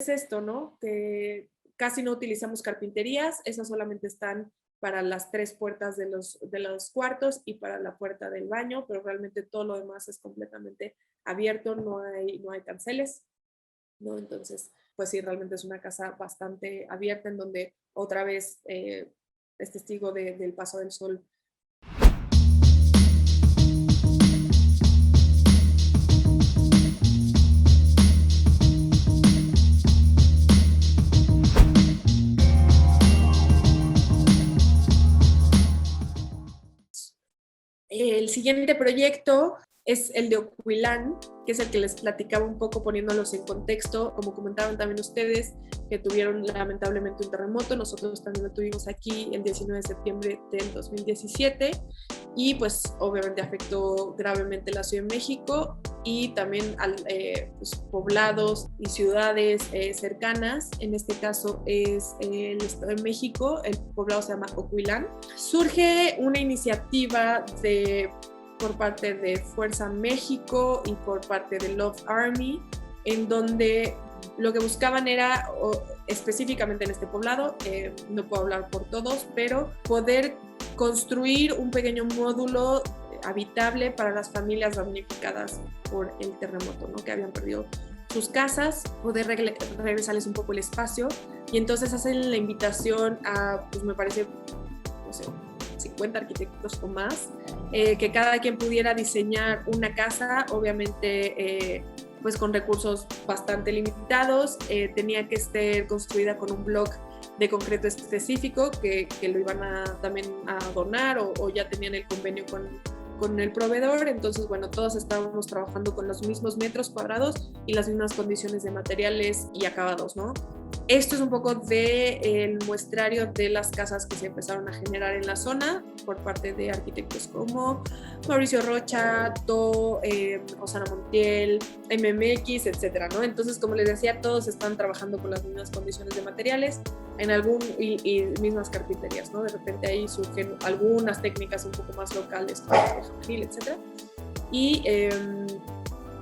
es esto, ¿no? Que casi no utilizamos carpinterías, esas solamente están para las 3 puertas de los cuartos y para la puerta del baño, pero realmente todo lo demás es completamente abierto, no hay canceles, ¿no? Entonces, pues sí, realmente es una casa bastante abierta en donde otra vez es testigo del paso del sol. El siguiente proyecto es el de Ocuilán, que es el que les platicaba un poco poniéndolos en contexto. Como comentaban también ustedes, que tuvieron lamentablemente un terremoto. Nosotros también lo tuvimos aquí el 19 de septiembre del 2017 y pues obviamente afectó gravemente la Ciudad de México y también pues, poblados y ciudades cercanas. En este caso es el Estado de México, el poblado se llama Ocuilán. Surge una iniciativa por parte de Fuerza México y por parte de Love Army, en donde lo que buscaban era, específicamente en este poblado, no puedo hablar por todos, pero poder construir un pequeño módulo habitable para las familias damnificadas por el terremoto, ¿no? Que habían perdido sus casas, poder regresarles un poco el espacio, y entonces hacen la invitación a, pues me parece, no sé, 50 arquitectos o más, que cada quien pudiera diseñar una casa, obviamente pues con recursos bastante limitados. Tenía que estar construida con un bloque de concreto específico que lo iban también a donar o ya tenían el convenio con el proveedor. Entonces, bueno, todos estábamos trabajando con los mismos metros cuadrados y las mismas condiciones de materiales y acabados, ¿no? Esto es un poco del muestrario de las casas que se empezaron a generar en la zona por parte de arquitectos como Mauricio Rocha, Osana Montiel, MMX, etcétera, ¿no? Entonces, como les decía, todos están trabajando con las mismas condiciones de materiales y mismas carpinterías, ¿no? De repente ahí surgen algunas técnicas un poco más locales, como el jardín, etcétera.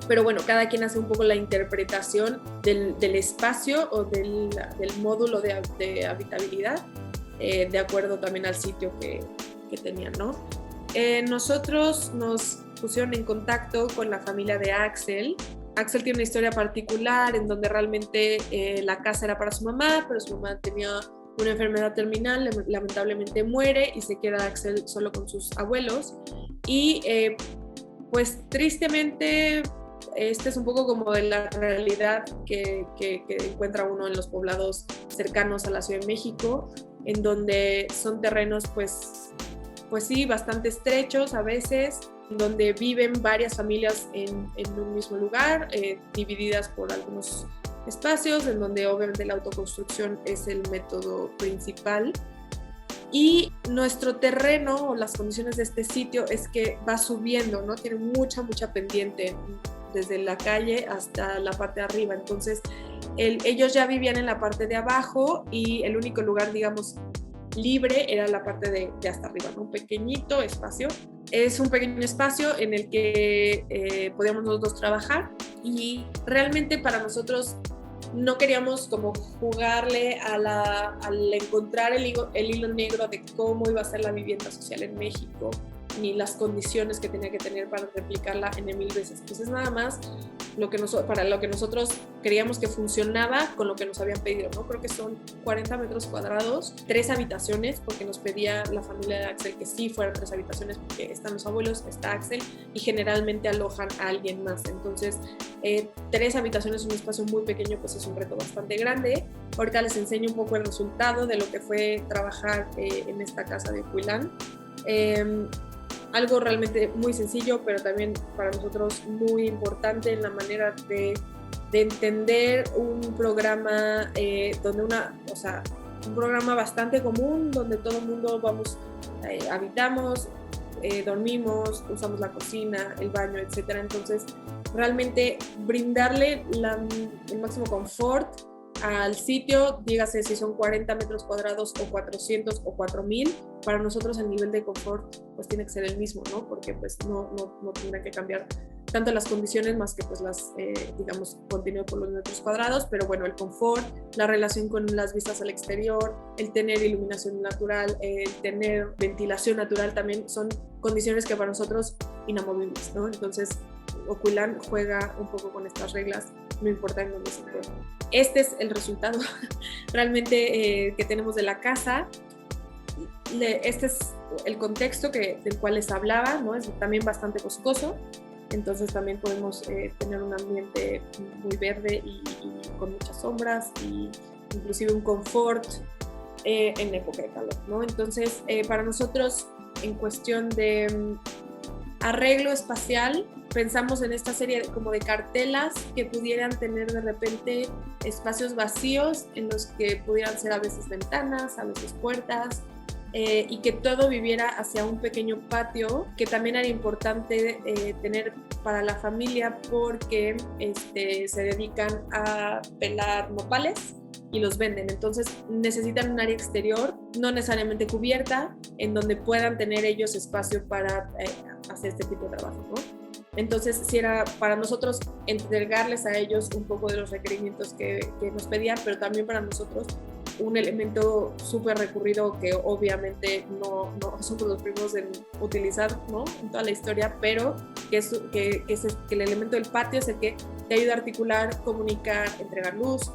Pero bueno, cada quien hace un poco la interpretación del espacio o del módulo de habitabilidad, de acuerdo también al sitio que tenían, ¿no? Nosotros nos pusieron en contacto con la familia de Axel. Axel tiene una historia particular en donde realmente la casa era para su mamá, pero su mamá tenía una enfermedad terminal, lamentablemente muere y se queda Axel solo con sus abuelos. Y pues tristemente, este es un poco como de la realidad que encuentra uno en los poblados cercanos a la Ciudad de México, en donde son terrenos pues sí, bastante estrechos a veces, donde viven varias familias en un mismo lugar, divididas por algunos espacios, en donde obviamente la autoconstrucción es el método principal. Y nuestro terreno o las condiciones de este sitio es que va subiendo, ¿no? Tiene mucha pendiente desde la calle hasta la parte de arriba. Entonces, ellos ya vivían en la parte de abajo y el único lugar, digamos, libre era la parte de hasta arriba, ¿no? Un pequeñito espacio. Es un pequeño espacio en el que podíamos nosotros trabajar y realmente para nosotros no queríamos como jugarle al encontrar el hilo negro de cómo iba a ser la vivienda social en México, ni las condiciones que tenía que tener para replicarla en 1000 veces. Pues es nada más para lo que nosotros creíamos que funcionaba con lo que nos habían pedido, ¿no? Creo que son 40 metros cuadrados, 3 habitaciones, porque nos pedía la familia de Axel que sí fueran 3 habitaciones, porque están los abuelos, está Axel, y generalmente alojan a alguien más. Entonces, 3 habitaciones, un espacio muy pequeño, pues es un reto bastante grande. Ahorita les enseño un poco el resultado de lo que fue trabajar en esta casa de Ocuilán. Algo realmente muy sencillo, pero también para nosotros muy importante en la manera de entender un programa un programa bastante común donde todo el mundo habitamos, dormimos, usamos la cocina, el baño, etcétera. Entonces, realmente brindarle el máximo confort al sitio, dígase si son 40 metros cuadrados o 400 o 4000, para nosotros el nivel de confort pues tiene que ser el mismo, ¿no? Porque pues no tendrá que cambiar tanto las condiciones más que pues las, digamos, contenido por los metros cuadrados, pero bueno, el confort, la relación con las vistas al exterior, el tener iluminación natural, el tener ventilación natural también son condiciones que para nosotros inamovibles, ¿no? Entonces, Oculan juega un poco con estas reglas, no importa en dónde se encuentre. Este es el resultado realmente que tenemos de la casa. Este es el contexto del cual les hablaba, ¿no? Es también bastante boscoso, entonces también podemos tener un ambiente muy verde y con muchas sombras y inclusive un confort en época de calor, ¿no? Entonces, para nosotros, en cuestión de arreglo espacial, pensamos en esta serie como de cartelas que pudieran tener de repente espacios vacíos en los que pudieran ser a veces ventanas, a veces puertas, y que todo viviera hacia un pequeño patio, que también era importante tener para la familia porque se dedican a pelar nopales y los venden, entonces necesitan un área exterior, no necesariamente cubierta, en donde puedan tener ellos espacio para hacer este tipo de trabajo, ¿no? Entonces, si era para nosotros entregarles a ellos un poco de los requerimientos que nos pedían, pero también para nosotros un elemento súper recurrido que obviamente no somos los primeros en utilizar, ¿no? En toda la historia, pero que el elemento del patio es el que te ayuda a articular, comunicar, entregar luz,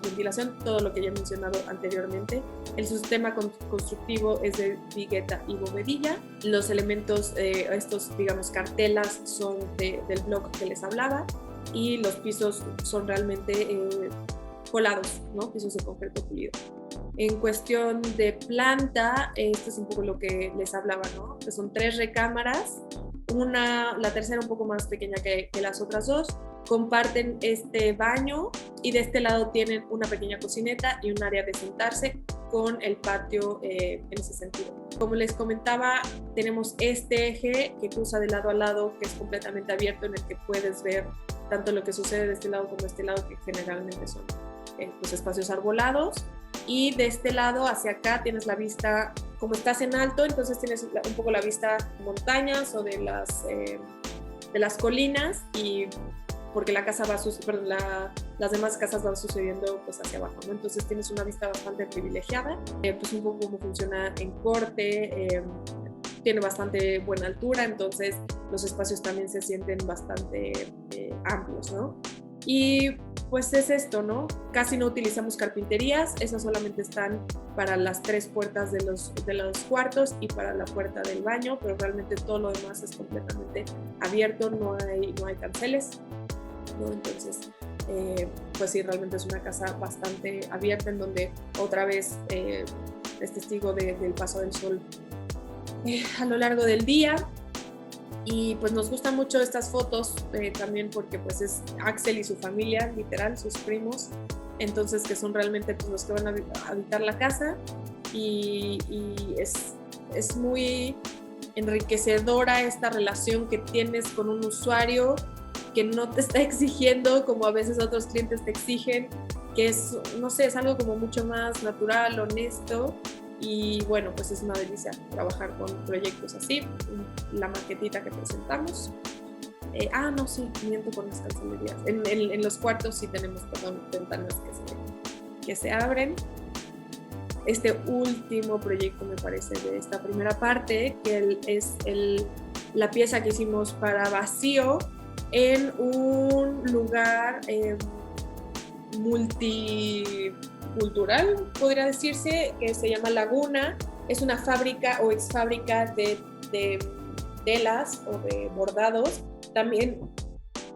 ventilación, todo lo que ya he mencionado anteriormente. El sistema constructivo es de vigueta y bovedilla. Los elementos, estos, digamos, cartelas son del block que les hablaba, y los pisos son realmente colados, ¿no? Pisos de concreto pulido. En cuestión de planta, esto es un poco lo que les hablaba, ¿no? Que son 3 recámaras, la tercera un poco más pequeña que las otras 2, comparten este baño y de este lado tienen una pequeña cocineta y un área de sentarse con el patio en ese sentido. Como les comentaba, tenemos este eje que cruza de lado a lado, que es completamente abierto, en el que puedes ver tanto lo que sucede de este lado como de este lado, que generalmente son los espacios arbolados, y de este lado hacia acá tienes la vista, como estás en alto, entonces tienes un poco la vista de montañas o de las colinas, y porque la casa las demás casas van sucediendo pues hacia abajo, ¿no? Entonces tienes una vista bastante privilegiada, pues un poco cómo funciona en corte, tiene bastante buena altura, entonces los espacios también se sienten bastante amplios, ¿no? Y pues es esto, ¿no? Casi no utilizamos carpinterías, esas solamente están para las 3 puertas de los cuartos y para la puerta del baño, pero realmente todo lo demás es completamente abierto, no hay canceles, ¿no? Entonces, pues sí, realmente es una casa bastante abierta, en donde otra vez es testigo del paso del sol a lo largo del día. Y pues nos gustan mucho estas fotos también porque pues es Axel y su familia, literal, sus primos, entonces que son realmente pues, los que van a habitar la casa, y es muy enriquecedora esta relación que tienes con un usuario que no te está exigiendo como a veces otros clientes te exigen, que es, no sé, es algo como mucho más natural, honesto. Y bueno, pues es una delicia trabajar con proyectos así. La maquetita que presentamos. No, sí, miento con las cancelerías. En los cuartos sí tenemos, ventanas que se abren. Este último proyecto, me parece, de esta primera parte, que es la pieza que hicimos para vacío en un lugar multicultural, podría decirse, que se llama Laguna. Es una fábrica o ex fábrica de telas o de bordados, también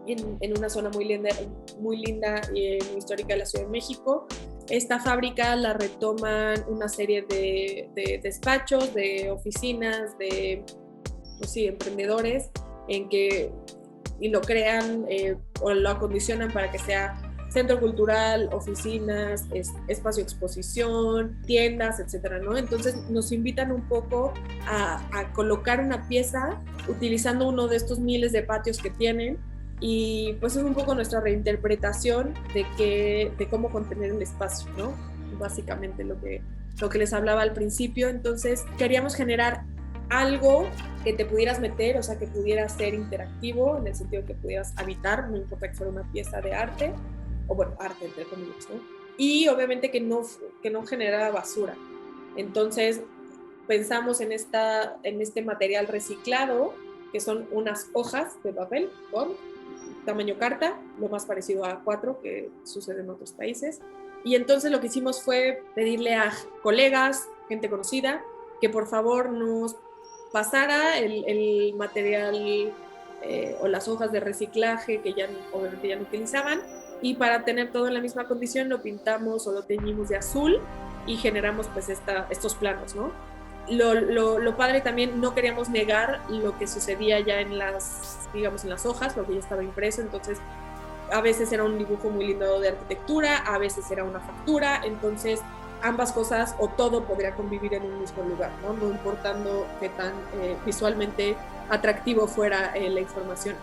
en una zona muy linda y muy histórica de la Ciudad de México. Esta fábrica la retoman una serie de despachos, de oficinas, de emprendedores, y lo crean o lo acondicionan para que sea centro cultural, oficinas, espacio de exposición, tiendas, etcétera, ¿no? Entonces nos invitan un poco a colocar una pieza utilizando uno de estos miles de patios que tienen, y pues es un poco nuestra reinterpretación de cómo contener el espacio, ¿no? Básicamente lo que les hablaba al principio. Entonces queríamos generar algo que te pudieras meter, o sea, que pudiera ser interactivo, en el sentido que pudieras habitar, no importa que fuera una pieza de arte, o bueno, arte entre comillas, ¿no? Y obviamente que no generara basura. Entonces pensamos en este material reciclado, que son unas hojas de papel con tamaño carta, lo más parecido a A4 que sucede en otros países. Y entonces lo que hicimos fue pedirle a colegas, gente conocida, que por favor nos pasara el material o las hojas de reciclaje que ya obviamente ya no utilizaban, y para tener todo en la misma condición lo pintamos o lo teñimos de azul y generamos pues estos planos, ¿no? Lo padre también, no queríamos negar lo que sucedía ya en las hojas, lo que ya estaba impreso, entonces a veces era un dibujo muy lindo de arquitectura, a veces era una factura, entonces ambas cosas o todo podría convivir en un mismo lugar, no importando qué tan visualmente atractivo fuera la información.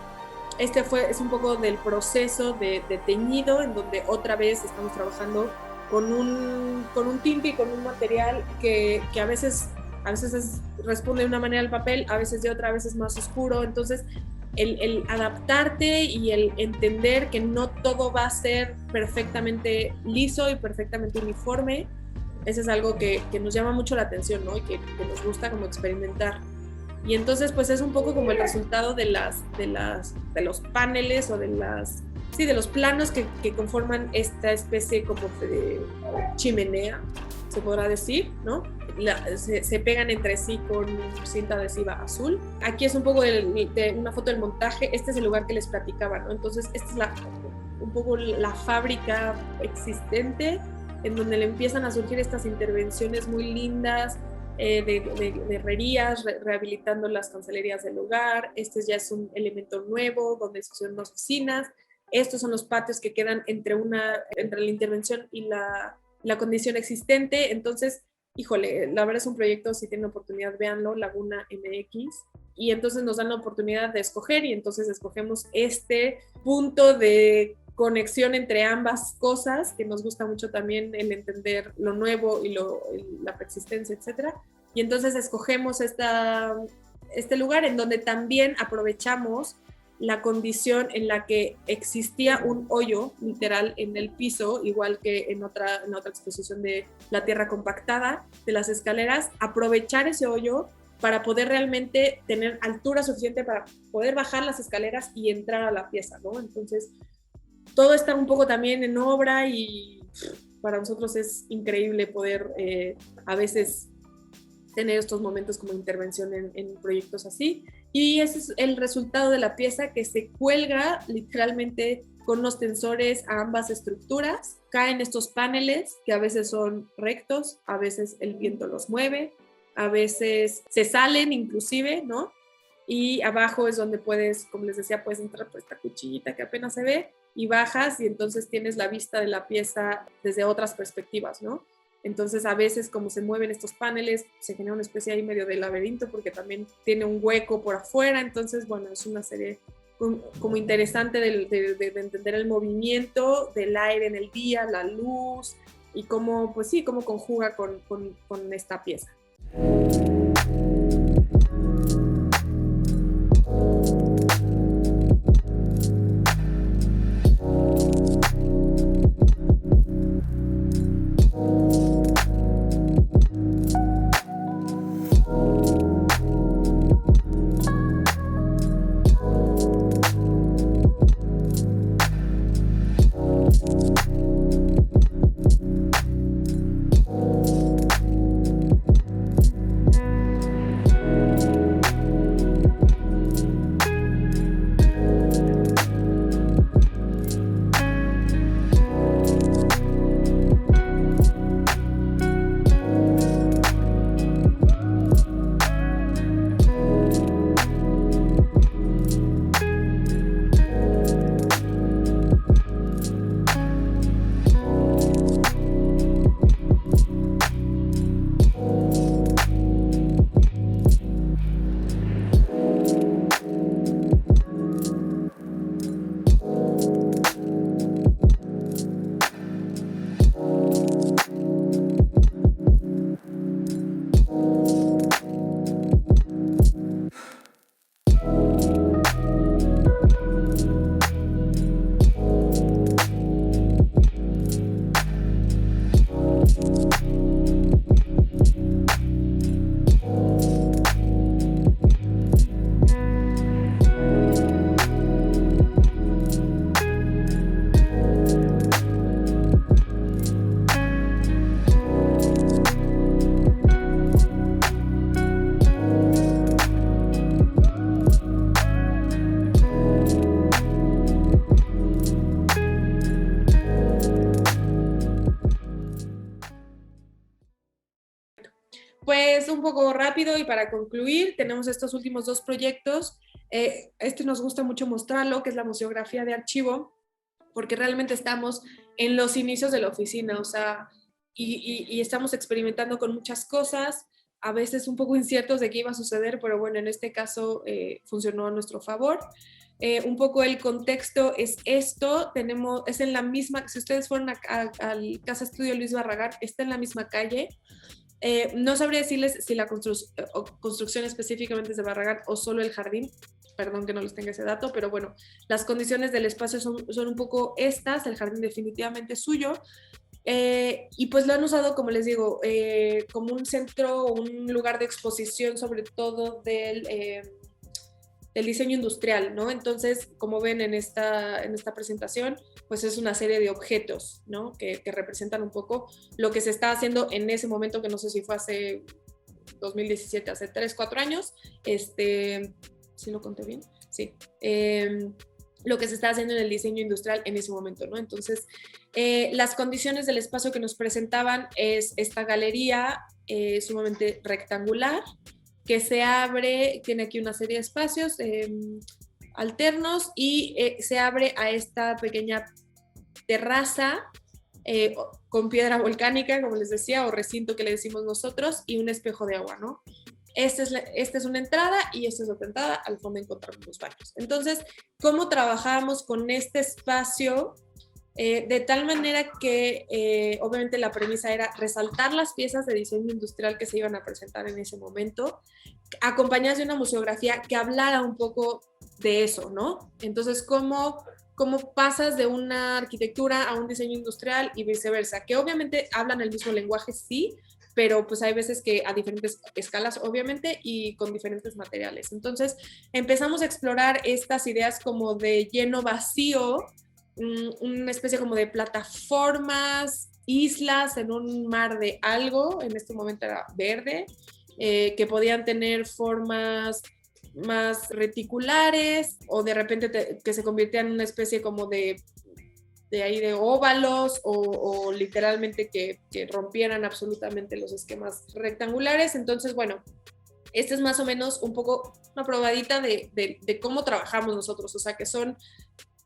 Es un poco del proceso de teñido, en donde otra vez estamos trabajando con un tinte y con un material que a veces responde de una manera al papel, a veces de otra, a veces más oscuro. Entonces el adaptarte y el entender que no todo va a ser perfectamente liso y perfectamente uniforme, eso es algo que nos llama mucho la atención, ¿no? Y que nos gusta como experimentar. Y entonces pues es un poco como el resultado de los paneles o de los planos que conforman esta especie como de chimenea, se podrá decir, ¿no? Se pegan entre sí con cinta adhesiva azul. Aquí es un poco de una foto del montaje. Este es el lugar que les platicaba, ¿no? Entonces esta es un poco la fábrica existente, en donde le empiezan a surgir estas intervenciones muy lindas de herrerías, rehabilitando las cancelerías del lugar. Este ya es un elemento nuevo donde son oficinas. Estos son los patios que quedan entre la intervención y la condición existente. Entonces, híjole, la verdad es un proyecto, si tienen oportunidad, véanlo, Laguna MX. Y entonces nos dan la oportunidad de escoger, y entonces escogemos este punto de conexión entre ambas cosas, que nos gusta mucho también el entender lo nuevo y la persistencia, etc. Y entonces escogemos este lugar en donde también aprovechamos la condición en la que existía un hoyo literal en el piso, igual que en otra exposición de la tierra compactada de las escaleras, aprovechar ese hoyo para poder realmente tener altura suficiente para poder bajar las escaleras y entrar a la pieza, ¿no? Entonces, todo está un poco también en obra, y para nosotros es increíble poder a veces tener estos momentos como intervención en proyectos así. Y ese es el resultado de la pieza, que se cuelga literalmente con unos tensores a ambas estructuras. Caen estos paneles que a veces son rectos, a veces el viento los mueve, a veces se salen inclusive, ¿no? Y abajo es donde puedes, como les decía, puedes entrar por esta cuchillita que apenas se ve y bajas, y entonces tienes la vista de la pieza desde otras perspectivas, ¿no? Entonces a veces, como se mueven estos paneles, se genera una especie ahí medio de laberinto, porque también tiene un hueco por afuera. Entonces, bueno, es una serie como interesante de entender el movimiento del aire en el día, la luz, y cómo, pues sí, cómo conjuga con esta pieza. Pues un poco rápido y para concluir, tenemos estos últimos 2 proyectos. Nos gusta mucho mostrarlo, que es la museografía de archivo, porque realmente estamos en los inicios de la oficina, o sea, y estamos experimentando con muchas cosas, a veces un poco inciertos de qué iba a suceder, pero bueno, en este caso funcionó a nuestro favor. Un poco el contexto es esto, es en la misma, si ustedes fueron al Casa Estudio Luis Barragán, está en la misma calle. No sabría decirles si la construcción específicamente es de Barragán o solo el jardín, perdón que no les tenga ese dato, pero bueno, las condiciones del espacio son un poco estas, el jardín definitivamente es suyo, y pues lo han usado, como les digo, como un centro, un lugar de exposición sobre todo del diseño industrial, ¿no? Entonces, como ven en esta presentación, pues es una serie de objetos, ¿no? Que representan un poco lo que se está haciendo en ese momento, que no sé si fue hace 2017, hace 3, 4 años, ¿sí lo conté bien? Sí. Lo que se está haciendo en el diseño industrial en ese momento, ¿no? Entonces, las condiciones del espacio que nos presentaban es esta galería sumamente rectangular, que se abre, tiene aquí una serie de espacios alternos y se abre a esta pequeña terraza con piedra volcánica, como les decía, o recinto que le decimos nosotros, y un espejo de agua, ¿no? Esta es una entrada y esta es otra entrada, al fondo encontramos los baños. Entonces, ¿cómo trabajamos con este espacio? De tal manera que obviamente la premisa era resaltar las piezas de diseño industrial que se iban a presentar en ese momento, acompañadas de una museografía que hablara un poco de eso, ¿no? Entonces, ¿cómo pasas de una arquitectura a un diseño industrial y viceversa? Que obviamente hablan el mismo lenguaje, sí, pero pues hay veces que a diferentes escalas, obviamente, y con diferentes materiales. Entonces, empezamos a explorar estas ideas como de lleno vacío, una especie como de plataformas, islas en un mar de algo, en este momento era verde, que podían tener formas más reticulares o de repente que se convirtieran en una especie como de óvalos o literalmente que rompieran absolutamente los esquemas rectangulares. Entonces, bueno, este es más o menos un poco una probadita de cómo trabajamos nosotros, o sea, que son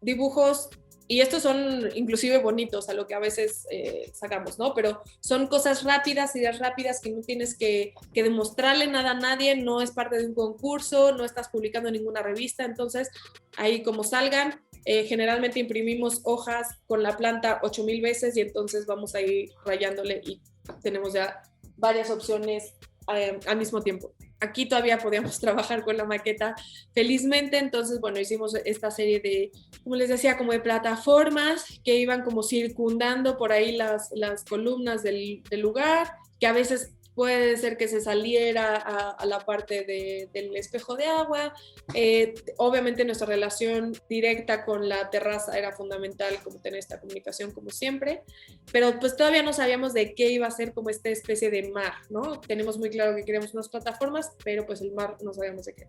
dibujos, y estos son inclusive bonitos a lo que a veces sacamos, ¿no? Pero son cosas rápidas, ideas rápidas que no tienes que demostrarle nada a nadie, no es parte de un concurso, no estás publicando en ninguna revista, entonces ahí como salgan, generalmente imprimimos hojas con la planta 8,000 veces y entonces vamos a ir rayándole y tenemos ya varias opciones al mismo tiempo. Aquí todavía podíamos trabajar con la maqueta felizmente, entonces bueno, hicimos esta serie de, como les decía, como de plataformas que iban como circundando por ahí las columnas del lugar, que a veces puede ser que se saliera a la parte del espejo de agua. Obviamente nuestra relación directa con la terraza era fundamental, como tener esta comunicación como siempre, pero pues todavía no sabíamos de qué iba a ser como esta especie de mar, ¿no? Tenemos muy claro que queríamos unas plataformas, pero pues el mar no sabíamos de qué.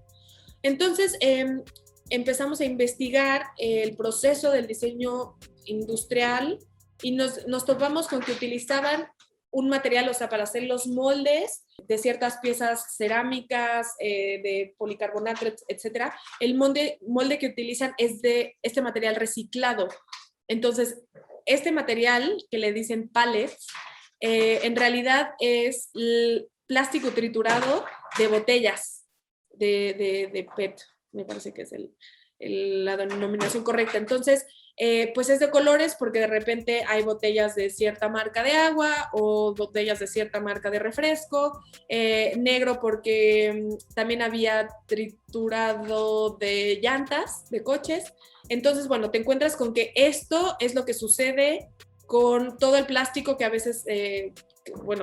Entonces empezamos a investigar el proceso del diseño industrial y nos topamos con que utilizaban un material, o sea, para hacer los moldes de ciertas piezas cerámicas, de policarbonato, etcétera. El molde que utilizan es de este material reciclado. Entonces, este material que le dicen pallets, en realidad es el plástico triturado de botellas de PET, me parece que es la denominación correcta. Entonces, pues es de colores porque de repente hay botellas de cierta marca de agua o botellas de cierta marca de refresco, negro porque también había triturado de llantas de coches. Entonces, bueno, te encuentras con que esto es lo que sucede con todo el plástico que a veces, que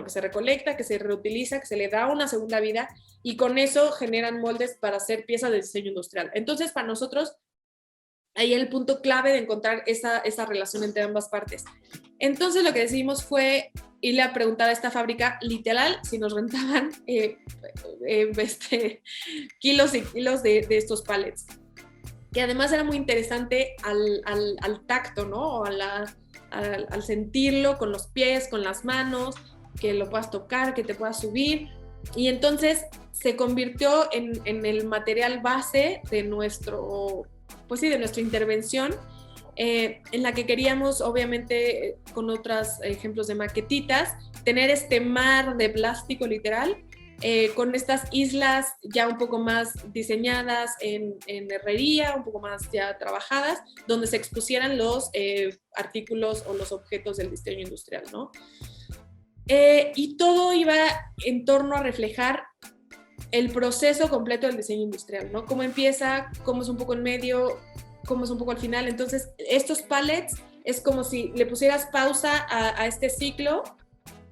se recolecta, que se reutiliza, que se le da una segunda vida, y con eso generan moldes para hacer piezas de diseño industrial. Entonces, para nosotros, ahí el punto clave de encontrar esa relación entre ambas partes. Entonces lo que decidimos fue irle a preguntar a esta fábrica literal si nos rentaban kilos y kilos de estos pallets, que además era muy interesante al tacto, ¿no? O al sentirlo con los pies, con las manos, que lo puedas tocar, que te puedas subir. Y entonces se convirtió en el material base de nuestro, pues sí, de nuestra intervención, en la que queríamos, obviamente, con otros ejemplos de maquetitas, tener este mar de plástico literal, con estas islas ya un poco más diseñadas en herrería, un poco más ya trabajadas, donde se expusieran los artículos o los objetos del diseño industrial, ¿no? Y todo iba en torno a reflejar el proceso completo del diseño industrial, ¿no? Cómo empieza, cómo es un poco en medio, cómo es un poco al final. Entonces, estos pallets es como si le pusieras pausa a este ciclo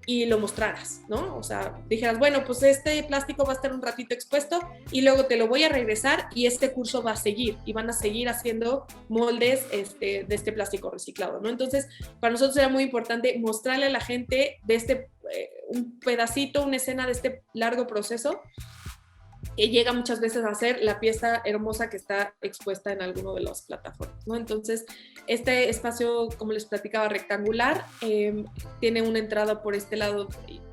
y lo mostraras, ¿no? O sea, dijeras, bueno, pues este plástico va a estar un ratito expuesto y luego te lo voy a regresar y este curso va a seguir y van a seguir haciendo moldes de este plástico reciclado, ¿no? Entonces, para nosotros era muy importante mostrarle a la gente de un pedacito, una escena de este largo proceso que llega muchas veces a ser la pieza hermosa que está expuesta en alguno de las plataformas, ¿no? Entonces, este espacio, como les platicaba, rectangular, tiene una entrada por este lado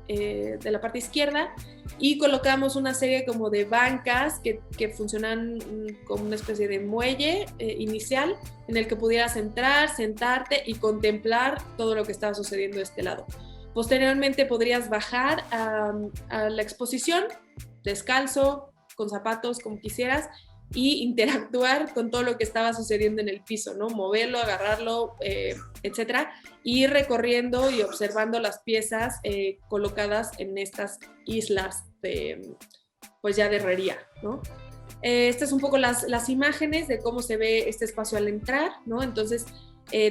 de la parte izquierda y colocamos una serie como de bancas que funcionan como una especie de muelle inicial en el que pudieras entrar, sentarte y contemplar todo lo que estaba sucediendo de este lado. Posteriormente podrías bajar a la exposición descalzo, con zapatos, como quisieras, y interactuar con todo lo que estaba sucediendo en el piso, ¿no? Moverlo, agarrarlo, etcétera, y ir recorriendo y observando las piezas colocadas en estas islas pues ya de herrería, ¿no? Estas son un poco las imágenes de cómo se ve este espacio al entrar, ¿no? Entonces,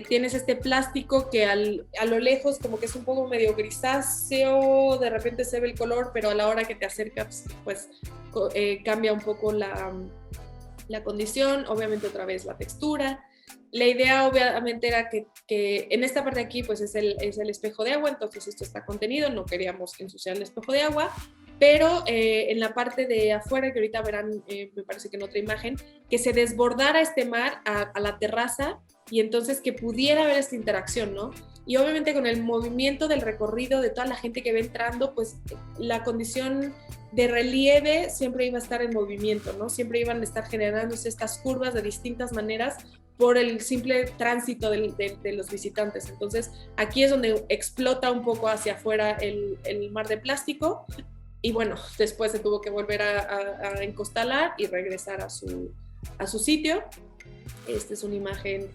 tienes este plástico que a lo lejos como que es un poco medio grisáceo, de repente se ve el color, pero a la hora que te acercas, pues cambia un poco la condición, obviamente otra vez la textura. La idea obviamente era que en esta parte de aquí pues es el espejo de agua, entonces esto está contenido, no queríamos ensuciar el espejo de agua, pero en la parte de afuera, que ahorita verán, me parece que en otra imagen, que se desbordara este mar a la terraza y entonces que pudiera haber esta interacción, ¿no? Y obviamente con el movimiento del recorrido de toda la gente que va entrando, pues la condición de relieve siempre iba a estar en movimiento, ¿no? Siempre iban a estar generándose estas curvas de distintas maneras por el simple tránsito de los visitantes. Entonces aquí es donde explota un poco hacia afuera el mar de plástico y bueno, después se tuvo que volver a encostalar y regresar a su sitio. Esta es una imagen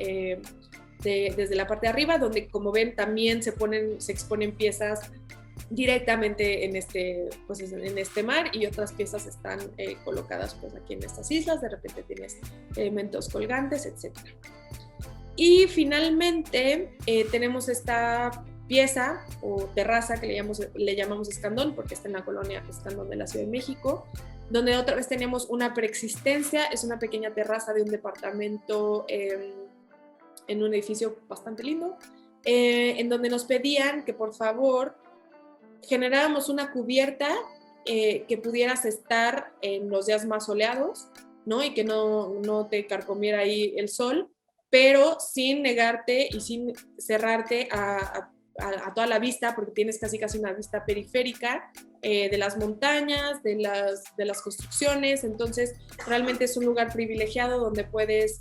desde la parte de arriba, donde como ven también se exponen piezas directamente en este mar y otras piezas están colocadas pues aquí en estas islas, de repente tienes elementos colgantes, etc. Y finalmente tenemos esta pieza o terraza que le llamamos Escandón, porque está en la colonia Escandón de la Ciudad de México, donde otra vez tenemos una preexistencia, es una pequeña terraza de un departamento en un edificio bastante lindo, en donde nos pedían que por favor generáramos una cubierta que pudieras estar en los días más soleados, ¿no? Y que no te carcomiera ahí el sol, pero sin negarte y sin cerrarte a toda la vista, porque tienes casi una vista periférica de las montañas, de las construcciones. Entonces realmente es un lugar privilegiado donde puedes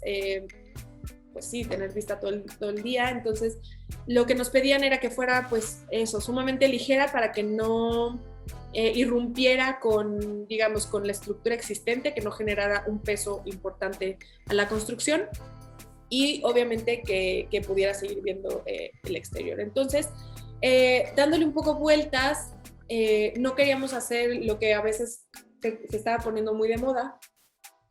pues sí, tener vista todo el día. Entonces lo que nos pedían era que fuera pues eso, sumamente ligera para que no irrumpiera con la estructura existente, que no generara un peso importante a la construcción y obviamente que pudiera seguir viendo el exterior. Entonces, dándole un poco vueltas, no queríamos hacer lo que a veces se estaba poniendo muy de moda,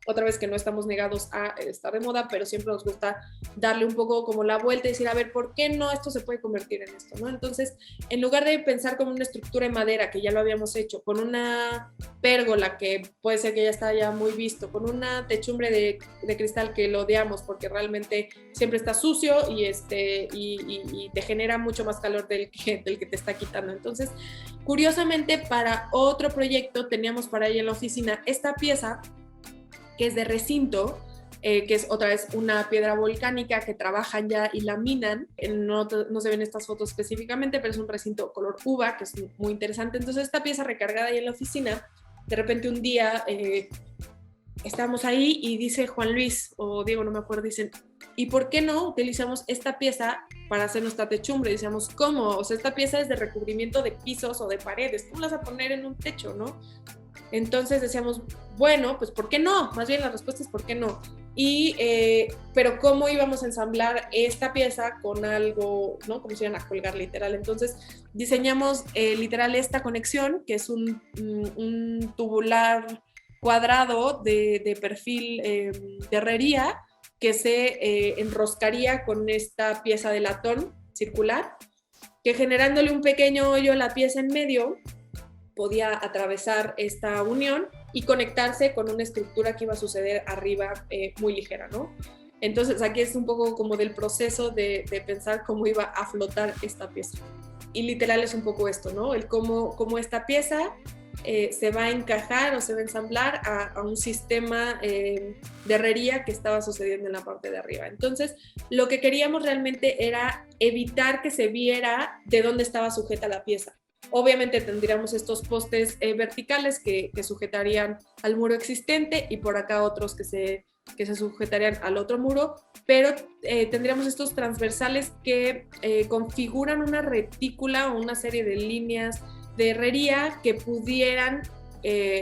otra vez que no estamos negados a estar de moda, pero siempre nos gusta darle un poco como la vuelta y decir, a ver, ¿por qué no esto se puede convertir en esto, ¿no? Entonces, en lugar de pensar como una estructura de madera, que ya lo habíamos hecho, con una pérgola, que puede ser que ya está ya muy visto, con una techumbre de cristal que lo odiamos porque realmente siempre está sucio y te genera mucho más calor del que te está quitando. Entonces, curiosamente, para otro proyecto teníamos para ella en la oficina esta pieza, que es de recinto, que es otra vez una piedra volcánica que trabajan ya y laminan. No se ven estas fotos específicamente, pero es un recinto color uva, que es muy interesante. Entonces esta pieza recargada ahí en la oficina, de repente un día estamos ahí y dice Juan Luis o Diego, no me acuerdo, dicen, ¿y por qué no utilizamos esta pieza para hacer nuestra techumbre? Y decíamos, ¿cómo? O sea, esta pieza es de recubrimiento de pisos o de paredes, ¿cómo la vas a poner en un techo, no? Entonces decíamos, bueno, pues ¿por qué no? Más bien la respuesta es ¿por qué no? Pero ¿cómo íbamos a ensamblar esta pieza con algo, ¿no? Como se iban a colgar literal. Entonces diseñamos literal esta conexión, que es un tubular cuadrado de perfil de herrería, que se enroscaría con esta pieza de latón circular, que generándole un pequeño hoyo a la pieza en medio, podía atravesar esta unión y conectarse con una estructura que iba a suceder arriba muy ligera, ¿no? Entonces aquí es un poco como del proceso de pensar cómo iba a flotar esta pieza. Y literal es un poco esto, ¿no? El cómo esta pieza se va a encajar o se va a ensamblar a un sistema de herrería que estaba sucediendo en la parte de arriba. Entonces, lo que queríamos realmente era evitar que se viera de dónde estaba sujeta la pieza. Obviamente tendríamos estos postes verticales que sujetarían al muro existente y por acá otros que se sujetarían al otro muro, pero tendríamos estos transversales que configuran una retícula o una serie de líneas de herrería que pudieran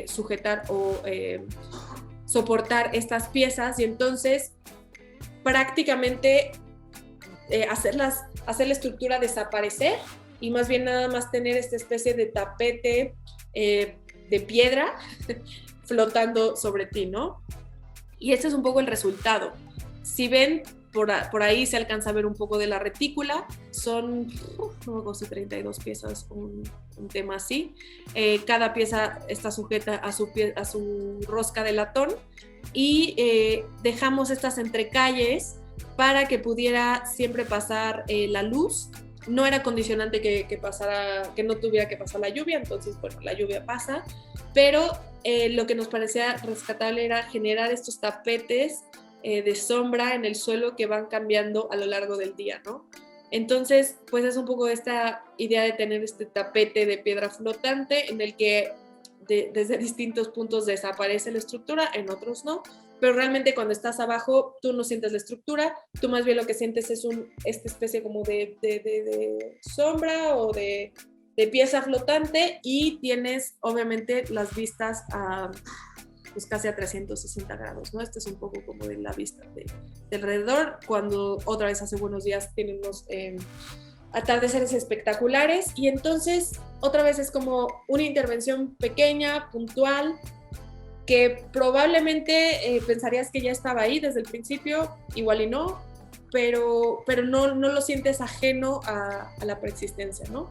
sujetar o soportar estas piezas, y entonces prácticamente hacer la estructura desaparecer y más bien nada más tener esta especie de tapete de piedra flotando sobre ti, ¿no? Y este es un poco el resultado. Si ven, por ahí se alcanza a ver un poco de la retícula. Son, no sé, 32 piezas, un tema así. Cada pieza está sujeta a su rosca de latón y dejamos estas entrecalles para que pudiera siempre pasar la luz. No era condicionante que no tuviera que pasar la lluvia, entonces, bueno, la lluvia pasa, pero lo que nos parecía rescatable era generar estos tapetes de sombra en el suelo que van cambiando a lo largo del día, ¿no? Entonces, pues es un poco esta idea de tener este tapete de piedra flotante en el que desde distintos puntos desaparece la estructura, en otros no, pero realmente cuando estás abajo tú no sientes la estructura, tú más bien lo que sientes es esta especie como de sombra o de pieza flotante, y tienes obviamente las vistas pues casi a 360 grados, ¿no? Este es un poco como de la vista de alrededor. Cuando otra vez hace buenos días tenemos atardeceres espectaculares, y entonces otra vez es como una intervención pequeña, puntual, que probablemente pensarías que ya estaba ahí desde el principio, igual y no, pero no lo sientes ajeno a la preexistencia, ¿no?